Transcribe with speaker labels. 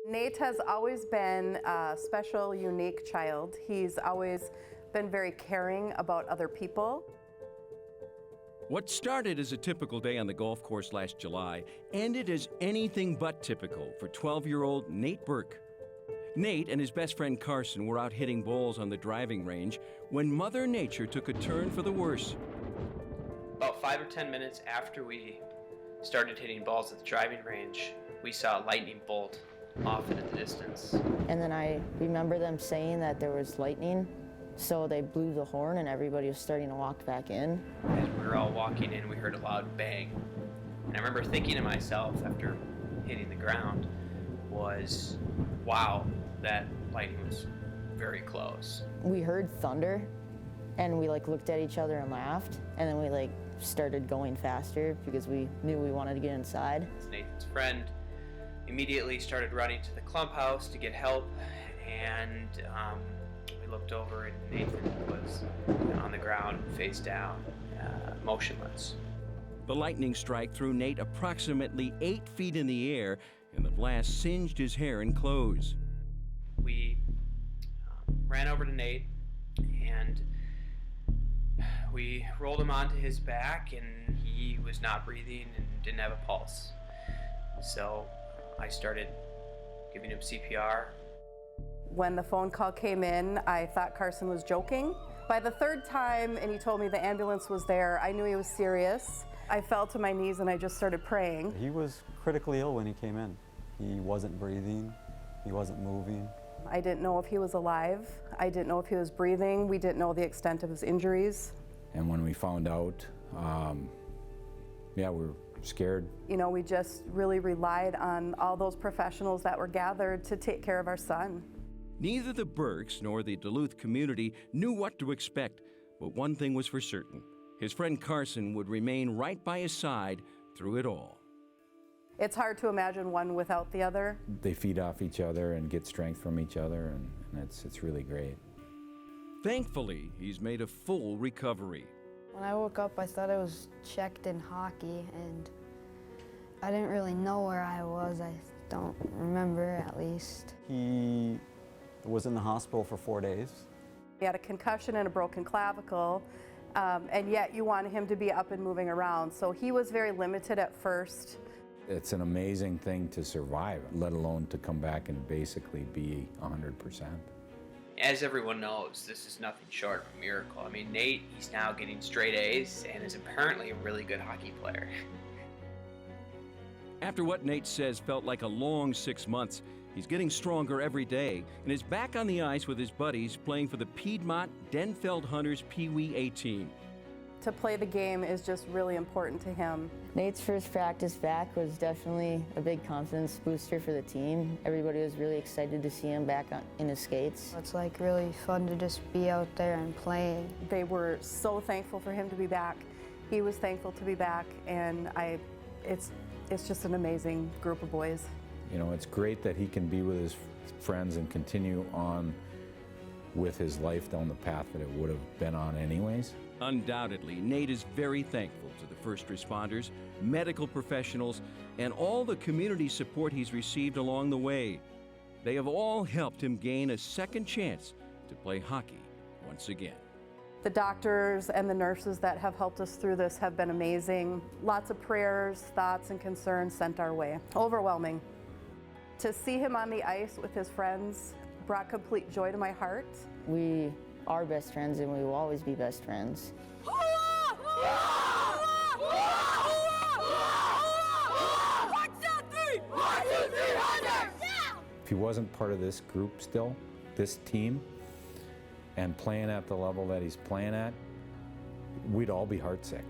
Speaker 1: Nate has always been a special, unique child. He's always been very caring about other people.
Speaker 2: What started as a typical day on the golf course last July ended as anything but typical for 12-year-old Nate Burke. Nate and his best friend Carson were out hitting balls on the driving range when Mother Nature took a turn for the worse.
Speaker 3: About 5 or 10 minutes after we started hitting balls at the driving range, we saw a lightning bolt off into the distance.
Speaker 4: And then I remember them saying that there was lightning, so they blew the horn and everybody was starting to walk back in.
Speaker 3: As we were all walking in, we heard a loud bang. And I remember thinking to myself after hitting the ground was, wow, that lightning was very close.
Speaker 4: We heard thunder and we looked at each other and laughed, and then we started going faster because we knew we wanted to get inside.
Speaker 3: Nathan's friend immediately started running to the clump house to get help, and we looked over and Nathan was on the ground face down, motionless.
Speaker 2: The lightning strike threw Nate approximately 8 feet in the air, and the blast singed his hair and clothes.
Speaker 3: We ran over to Nate and we rolled him onto his back, and he was not breathing and didn't have a pulse. So I started giving him CPR.
Speaker 1: When the phone call came in, I thought Carson was joking. By the third time, and he told me the ambulance was there, I knew he was serious. I fell to my knees and I just started praying.
Speaker 5: He was critically ill when he came in. He wasn't breathing, he wasn't moving.
Speaker 1: I didn't know if he was alive. I didn't know if he was breathing. We didn't know the extent of his injuries.
Speaker 6: And when we found out, we were scared.
Speaker 1: You know, we just really relied on all those professionals that were gathered to take care of our son.
Speaker 2: Neither the Burkes nor the Duluth community knew what to expect, but one thing was for certain. His friend Carson would remain right by his side through it all.
Speaker 1: It's hard to imagine one without the other.
Speaker 6: They feed off each other and get strength from each other, and it's really great.
Speaker 2: Thankfully, he's made a full recovery.
Speaker 7: When I woke up, I thought I was checked in hockey, and I didn't really know where I was. I don't remember, at least.
Speaker 5: He was in the hospital for 4 days.
Speaker 1: He had a concussion and a broken clavicle, and yet you wanted him to be up and moving around. So he was very limited at first.
Speaker 6: It's an amazing thing to survive, let alone to come back and basically be 100%.
Speaker 3: As everyone knows, this is nothing short of a miracle. I mean, Nate, he's now getting straight A's and is apparently a really good hockey player.
Speaker 2: After what Nate says felt like a long 6 months, he's getting stronger every day and is back on the ice with his buddies playing for the Piedmont Denfeld Hunters Pee Wee A team.
Speaker 1: To play the game is just really important to him.
Speaker 4: Nate's first practice back was definitely a big confidence booster for the team. Everybody was really excited to see him back in his skates.
Speaker 7: It's really fun to just be out there and playing.
Speaker 1: They were so thankful for him to be back. He was thankful to be back, and it's just an amazing group of boys.
Speaker 6: You know, it's great that he can be with his friends and continue on with his life down the path that it would have been on anyways.
Speaker 2: Undoubtedly, Nate is very thankful to the first responders, medical professionals, and all the community support he's received along the way. They have all helped him gain a second chance to play hockey once again.
Speaker 1: The doctors and the nurses that have helped us through this have been amazing. Lots of prayers, thoughts, and concerns sent our way. Overwhelming. To see him on the ice with his friends brought complete joy to my heart.
Speaker 4: We are best friends and we will always be best friends.
Speaker 6: If he wasn't part of this group still, this team, and playing at the level that he's playing at, we'd all be heartsick.